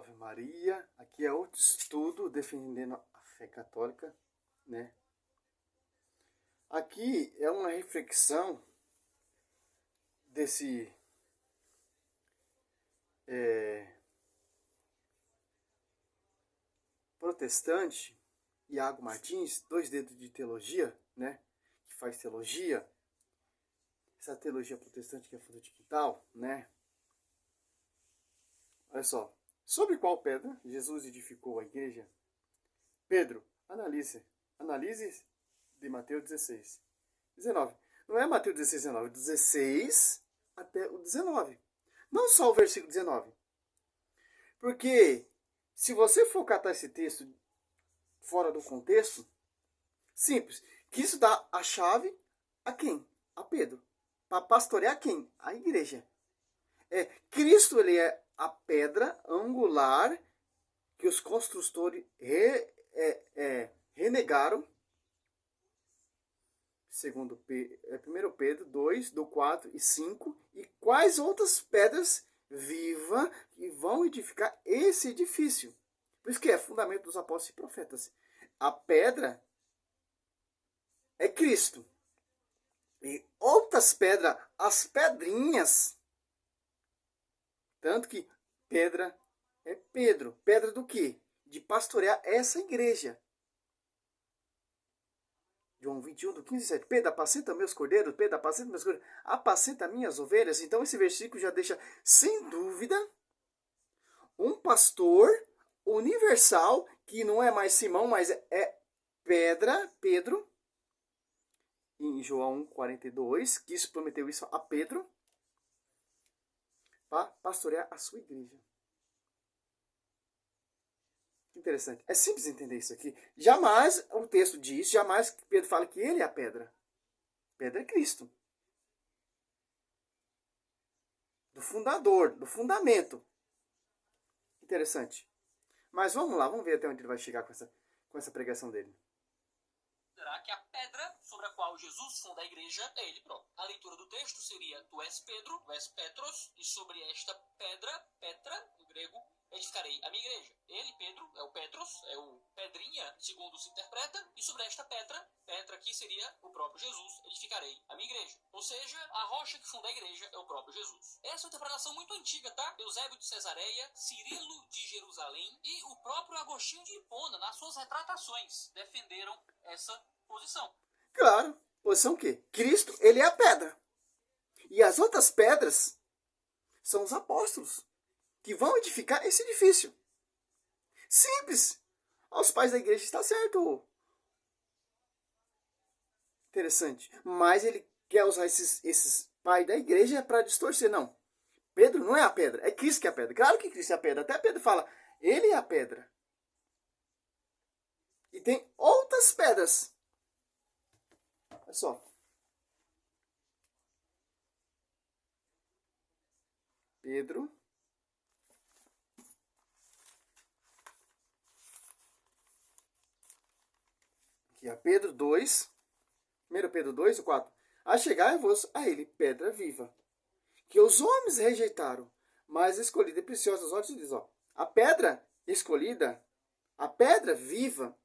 Salve Maria, aqui é outro estudo defendendo a fé católica, né? Aqui é uma reflexão desse protestante, Iago Martins, 2 dedos de teologia, né? Que faz teologia, essa teologia protestante que é fundo de quintal, né? Olha só, sobre qual pedra Jesus edificou a igreja? Pedro, analise de Mateus 16. 19. Não é Mateus 16, 19. 16 até o 19. Não só o versículo 19. Porque se você for catar esse texto fora do contexto, simples, que isso dá a chave a quem? A Pedro. Para pastorear quem? A igreja. Cristo, ele é a pedra angular que os construtores renegaram, segundo 1 Pedro 2, do 4 e 5, e quais outras pedras vivas que vão edificar esse edifício. Por isso que é fundamento dos apóstolos e profetas. A pedra é Cristo. E outras pedras, as pedrinhas, tanto que pedra é Pedro. Pedra do quê? De pastorear essa igreja. João 21, do 15 e 7. Pedro, apacenta meus cordeiros. Pedro, apacenta meus cordeiros. Apacenta minhas ovelhas. Então esse versículo já deixa, sem dúvida, um pastor universal, que não é mais Simão, mas é Pedro. Em João 42, que isso prometeu isso a Pedro, para pastorear a sua igreja. Interessante. É simples entender isso aqui. Jamais o texto diz, jamais Pedro fala que ele é a pedra. Pedra é Cristo. Do fundador, do fundamento. Interessante. Mas vamos lá, vamos ver até onde ele vai chegar com essa pregação dele. Será que a pedra sobre a qual Jesus funda a igreja é ele próprio? A leitura do texto seria: tu és Pedro, tu és Petros, e sobre esta pedra, Petra, no grego, edificarei a minha igreja. Ele, Pedro, é o Petros, é o Pedrinha, segundo se interpreta, e sobre esta Petra, Petra aqui seria o próprio Jesus, edificarei a minha igreja. Ou seja, a rocha que funda a igreja é o próprio Jesus. Essa é uma interpretação muito antiga, tá? Eusébio de Cesareia, Cirilo de Jerusalém e o próprio Agostinho de Hipona, nas suas retratações, defenderam essa posição. Claro, posição o quê? Cristo, ele é a pedra. E as outras pedras são os apóstolos, que vão edificar esse edifício. Simples. Aos pais da igreja está certo. Interessante. Mas ele quer usar esses pais da igreja para distorcer. Não. Pedro não é a pedra. É Cristo que é a pedra. Claro que Cristo é a pedra. Até Pedro fala, ele é a pedra. E tem outras pedras. Olha só. Pedro. Aqui é Pedro 2. 1 Pedro 2, o 4. A chegai-vos a ele, pedra viva, que os homens rejeitaram, mas escolhida e preciosa aos olhos de Deus. Ó, a pedra escolhida, a pedra viva,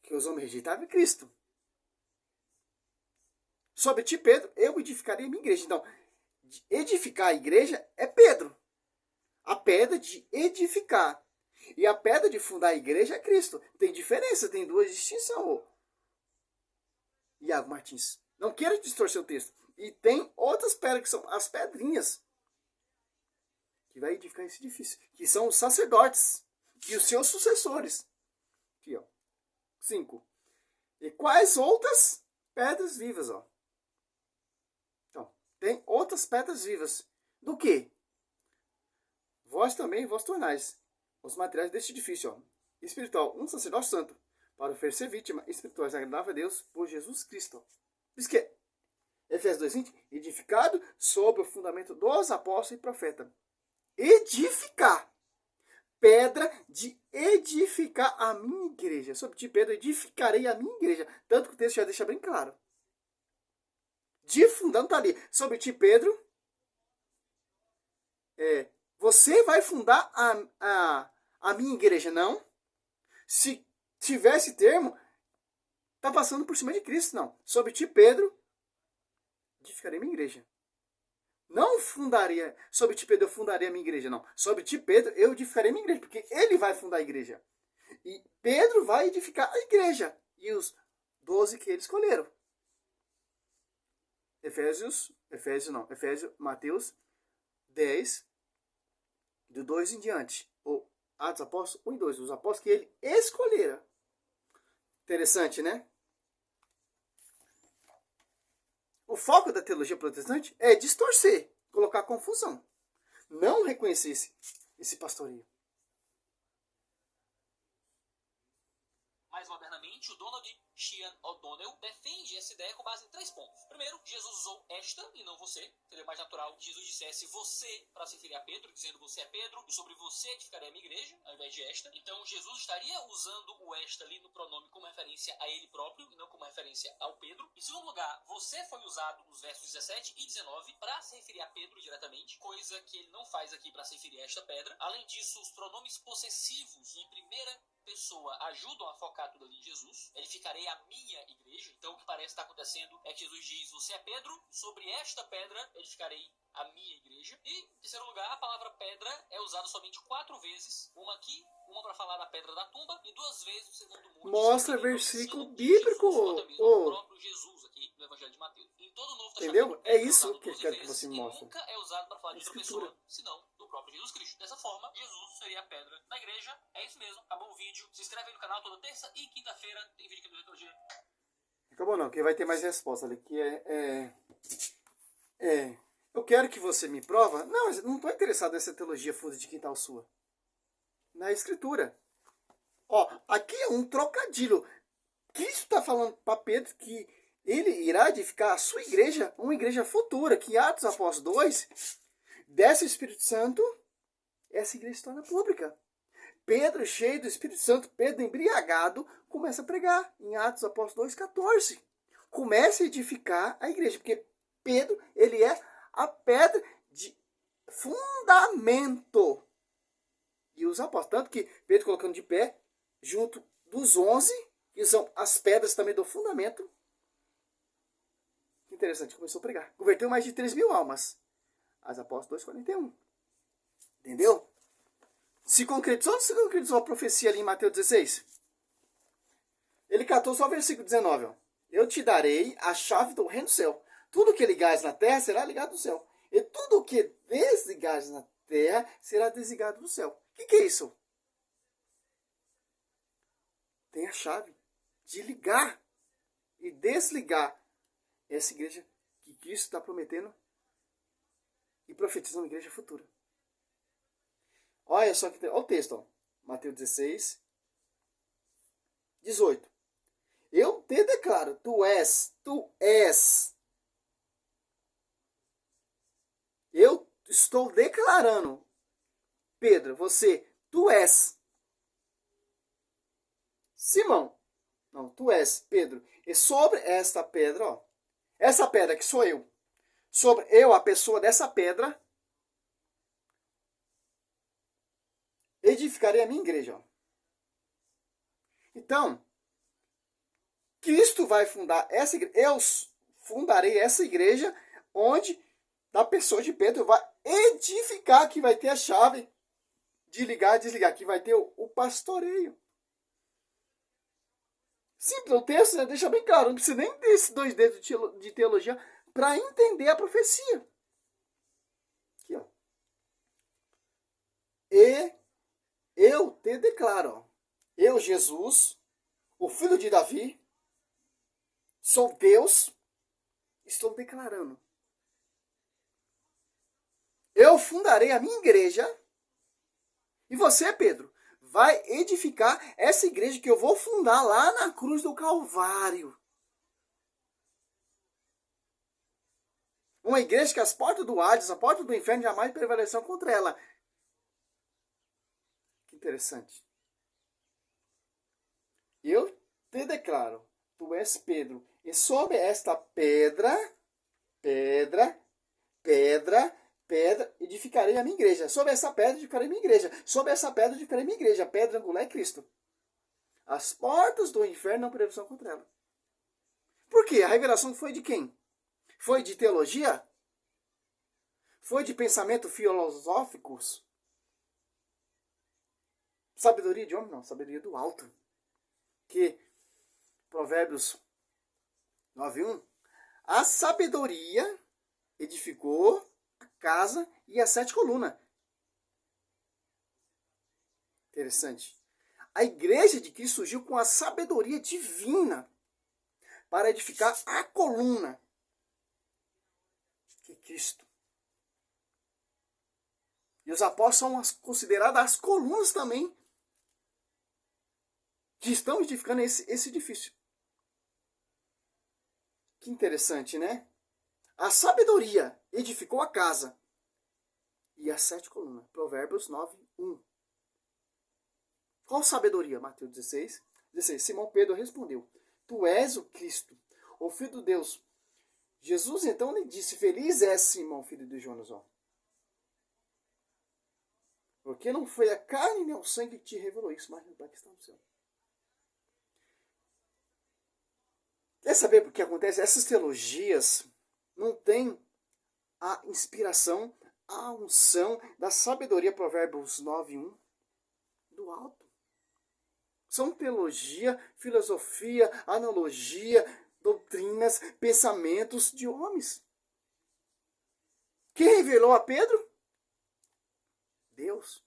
que os homens rejeitaram é Cristo. Sobre ti, Pedro, eu edificarei a minha igreja. Então, edificar a igreja é Pedro. A pedra de edificar. E a pedra de fundar a igreja é Cristo. Tem diferença, tem duas distinções. Iago Martins. Não quero distorcer o texto. E tem outras pedras, que são as pedrinhas, que vai edificar esse edifício. Que são os sacerdotes e os seus sucessores. Aqui, ó. 5. E quais outras pedras vivas, ó? Então, tem outras pedras vivas. Do que? Vós também, vós tornais os materiais deste edifício, ó. Espiritual, um sacerdócio santo, para oferecer vítima espiritual agradável a Deus por Jesus Cristo. Por isso que Efésios 2:20, edificado sobre o fundamento dos apóstolos e profetas. Edificar. Pedra de edificar a minha igreja. Sobre ti, Pedro, edificarei a minha igreja. Tanto que o texto já deixa bem claro. De fundamento está ali. Sobre ti, Pedro, você vai fundar a minha igreja. Não. Se tivesse termo, tá passando por cima de Cristo, não. Sobre ti, Pedro, edificarei minha igreja. Não fundaria, sobre ti, Pedro, eu fundaria a minha igreja, não. Sobre ti, Pedro, eu edificarei minha igreja, porque ele vai fundar a igreja. E Pedro vai edificar a igreja. E os 12 que ele escolheram. Mateus 10, do 2 em diante. Ou Atos dos Apóstolos 1 e 2. Os apóstolos que ele escolhera. Interessante, né? O foco da teologia protestante é distorcer, colocar confusão. Não reconhecer esse pastoreio. Mais modernamente, o Donald Sheehan O'Donnell defende essa ideia com base em 3 pontos. Primeiro, Jesus usou esta e não você. Seria mais natural que Jesus dissesse você para se referir a Pedro, dizendo você é Pedro e sobre você edificarei a minha igreja, ao invés de esta. Então Jesus estaria usando o esta ali no pronome como referência a ele próprio e não como referência ao Pedro. Em segundo lugar, você foi usado nos versos 17 e 19 para se referir a Pedro diretamente, coisa que ele não faz aqui para se referir a esta pedra. Além disso, os pronomes possessivos em primeira pessoa ajudam a focar tudo ali em Jesus. Edificarei a minha igreja. Então o que parece estar acontecendo é que Jesus diz, você é Pedro, sobre esta pedra edificarei a minha igreja. E, em terceiro lugar, a palavra pedra é usada somente 4 vezes. Uma aqui, uma para falar da pedra da tumba e 2 vezes no Sermão do Monte. Mostra versículo bíblico. O próprio Jesus aqui no Evangelho de Mateus. Em todo o Novo Testamento, entendeu? É isso que eu quero que você me mostre. Nunca é usado para falar de outra pessoa, senão do próprio Jesus Cristo. Dessa forma, Jesus seria a pedra da igreja. É isso mesmo. Acabou o vídeo. Se inscreve aí no canal toda terça e quinta-feira. Tem vídeo aqui no Liturgia. Acabou não, que vai ter mais resposta ali. Que eu quero que você me prova. Não, eu não estou interessado nessa teologia funda de quintal sua. Na escritura. Ó, aqui é um trocadilho. Cristo está falando para Pedro que ele irá edificar a sua igreja, uma igreja futura, que Atos Apóstolos 2, desce o Espírito Santo, essa igreja se torna pública. Pedro, cheio do Espírito Santo, Pedro embriagado, começa a pregar em Atos Apóstolos 2,14. Começa a edificar a igreja, porque Pedro, ele é a pedra de fundamento. E os apóstolos, tanto que Pedro colocando de pé, junto dos 11, que são as pedras também do fundamento. Que interessante, começou a pregar. Converteu mais de 3.000 almas. As Apóstolos 2,41. Entendeu? Se concretizou ou não se concretizou a profecia ali em Mateus 16? Ele catou só o versículo 19. Ó. Eu te darei a chave do reino do céu. Tudo que ligares na terra será ligado no céu. E tudo que desligares na terra será desligado no céu. O que é isso? Tem a chave de ligar e desligar essa igreja que Cristo está prometendo e profetizando a igreja futura. Olha só que olha o texto, ó. Mateus 16, 18. Eu te declaro, tu és. Eu estou declarando, Pedro, tu és. Simão, não, tu és, Pedro. E sobre esta pedra, ó, essa pedra que sou eu, sobre eu, a pessoa dessa pedra, edificarei a minha igreja. Ó. Então, Cristo vai fundar essa igreja. Eu fundarei essa igreja onde da pessoa de Pedro vai edificar, que vai ter a chave de ligar e desligar, que vai ter o pastoreio. Simples, o texto, né, deixa bem claro, não precisa nem desses 2 dedos de teologia para entender a profecia. Aqui, ó. E eu te declaro, ó, eu, Jesus, o filho de Davi, sou Deus, estou declarando. Eu fundarei a minha igreja e você, Pedro, vai edificar essa igreja que eu vou fundar lá na cruz do Calvário. Uma igreja que as portas do Hades, a porta do inferno jamais prevalecerão contra ela. Que interessante. Eu te declaro, tu és Pedro, e sobre esta pedra, pedra edificarei a minha igreja. Sobre essa pedra edificarei a minha igreja. Sobre essa pedra edificarei a minha igreja. A pedra angular é Cristo. As portas do inferno não prevalecerão contra ela. Por quê? A revelação foi de quem? Foi de teologia? Foi de pensamento filosóficos? Sabedoria de homem? Não, sabedoria do alto. Que Provérbios 9:1, a sabedoria edificou a casa e as 7 colunas. Interessante. A igreja de Cristo surgiu com a sabedoria divina para edificar a coluna, que é Cristo. E os apóstolos são considerados as colunas também, que estão edificando esse edifício. Que interessante, né? A sabedoria edificou a casa e as 7 colunas. Provérbios 9:1. Qual sabedoria? Mateus 16. Simão Pedro respondeu: Tu és o Cristo, o Filho de Deus. Jesus então lhe disse: Feliz és, Simão, filho de Jonas, porque não foi a carne nem o sangue que te revelou isso, mas meu Pai que está no céu. Quer saber por que acontece? Essas teologias não têm a inspiração, a unção da sabedoria, Provérbios 9:1, do alto. São teologia, filosofia, analogia, doutrinas, pensamentos de homens. Quem revelou a Pedro? Deus,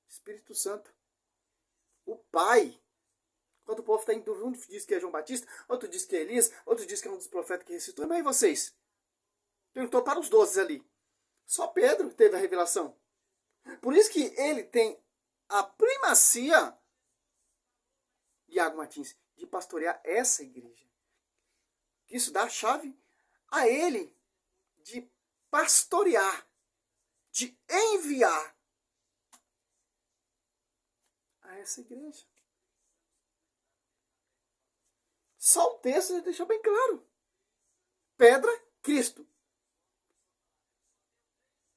Espírito Santo, o Pai. Quando o povo está em dúvida, um diz que é João Batista, outro diz que é Elias, outro diz que é um dos profetas que ressuscitou. Mas e vocês? Perguntou para os 12 ali. Só Pedro teve a revelação. Por isso que ele tem a primacia, Iago Martins, de pastorear essa igreja. Isso dá a chave a ele de pastorear, de enviar a essa igreja. Só o texto já deixou bem claro. Pedra, Cristo.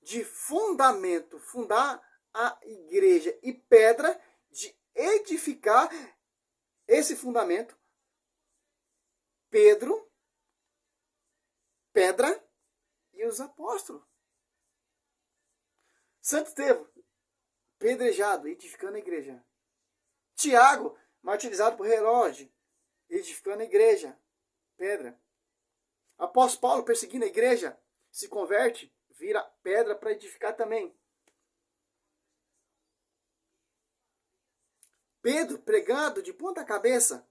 De fundamento, fundar a igreja. E pedra, de edificar esse fundamento. Pedro, pedra e os apóstolos. Santo Estevão, pedrejado, edificando a igreja. Tiago, martirizado por Herodes, edificando a igreja. Pedra. Apóstolo Paulo, perseguindo a igreja, se converte, vira pedra para edificar também. Pedro, pregando de ponta cabeça,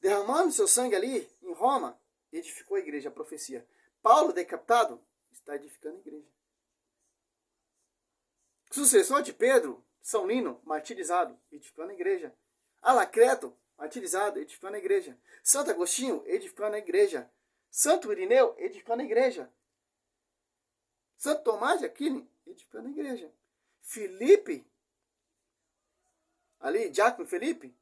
derramando seu sangue ali em Roma, edificou a igreja, a profecia. Paulo, decapitado, está edificando a igreja. Sucessor de Pedro, São Lino, martirizado, edificando a igreja. Alacreto, martirizado, edificando a igreja. Santo Agostinho, edificando a igreja. Santo Irineu, edificando a igreja. Santo Tomás de Aquino, edificando a igreja. Filipe, ali, Diácono Felipe,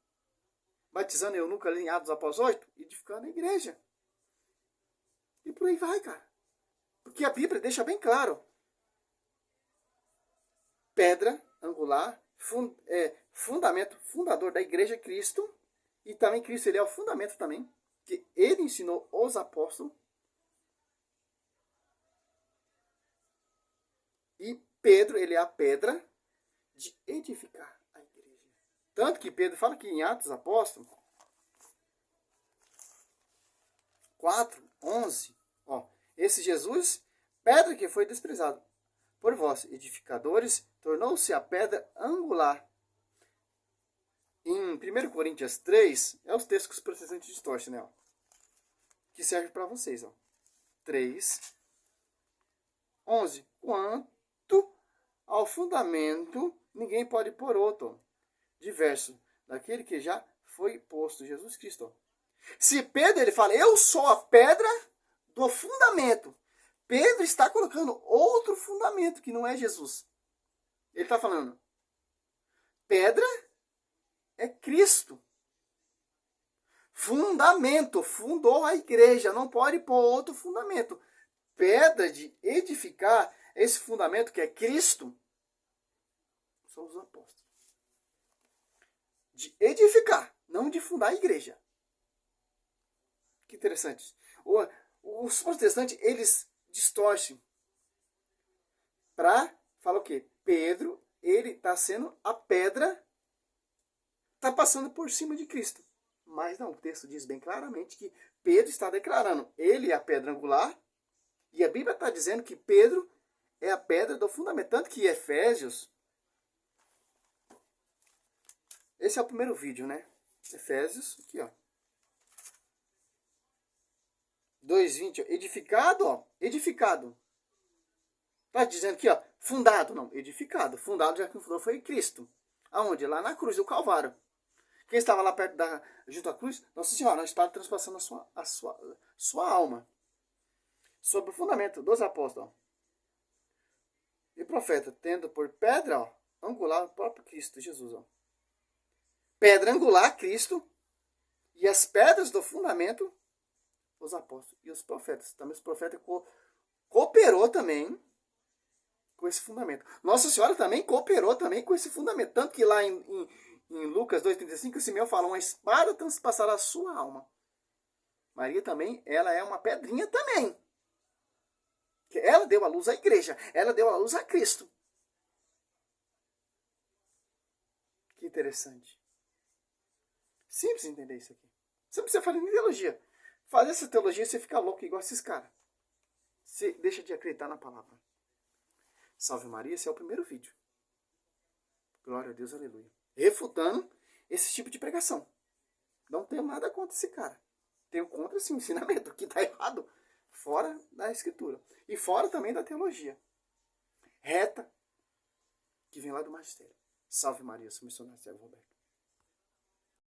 batizando eunuco ali em Atos dos Apóstolos 8, edificando a igreja. E por aí vai, cara. Porque a Bíblia deixa bem claro. Pedra angular, fundamento, fundador da igreja Cristo. E também Cristo, ele é o fundamento também. Que ele ensinou os apóstolos. E Pedro, ele é a pedra de edificar a igreja. Tanto que Pedro fala que em Atos dos Apóstolos 4:11, esse Jesus, pedra que foi desprezado por vós, edificadores, tornou-se a pedra angular. Em 1 Coríntios 3, é os textos que os protestantes distorcem, né? Que serve para vocês. 3:11. Quanto ao fundamento, ninguém pode pôr outro, diverso daquele que já foi posto, Jesus Cristo. Se Pedro ele fala, eu sou a pedra do fundamento, Pedro está colocando outro fundamento que não é Jesus. Ele está falando, pedra é Cristo. Fundamento, fundou a igreja, não pode pôr outro fundamento. Pedra de edificar esse fundamento que é Cristo, são os apóstolos. De edificar, não de fundar a igreja. Que interessante. Os protestantes, eles distorcem para falar o quê? Pedro, ele está sendo a pedra, está passando por cima de Cristo. Mas não, o texto diz bem claramente que Pedro está declarando, ele é a pedra angular, e a Bíblia está dizendo que Pedro é a pedra do fundamento. Tanto que Efésios, esse é o primeiro vídeo, né? Efésios, aqui ó. 2:20, edificado, ó, edificado. Tá dizendo aqui, ó, fundado, não, edificado. Fundado, já que o fundador foi Cristo. Aonde? Lá na cruz do Calvário. Quem estava lá perto junto à cruz? Nossa Senhora, a espada transpassando a sua alma. Sobre o fundamento dos apóstolos. Ó. E profeta, tendo por pedra, ó, angular o próprio Cristo, Jesus. Ó. Pedra angular, Cristo. E as pedras do fundamento, os apóstolos e os profetas. Também os profetas cooperou também com esse fundamento. Nossa Senhora também cooperou também com esse fundamento. Tanto que lá em Lucas 2,35, o Simeão fala, uma espada transpassará a sua alma. Maria também, ela é uma pedrinha também. Ela deu a luz à igreja. Ela deu a luz a Cristo. Que interessante. Simples entender isso aqui. Você não precisa fazer nem teologia. Fazer essa teologia, você fica louco igual esses caras. Você deixa de acreditar na palavra. Salve Maria, esse é o primeiro vídeo. Glória a Deus, aleluia. Refutando esse tipo de pregação. Não tenho nada contra esse cara. Tenho contra esse ensinamento que está errado. Fora da escritura. E fora também da teologia. Reta. Que vem lá do magistério. Salve Maria, sou missionário Sérgio Roberto.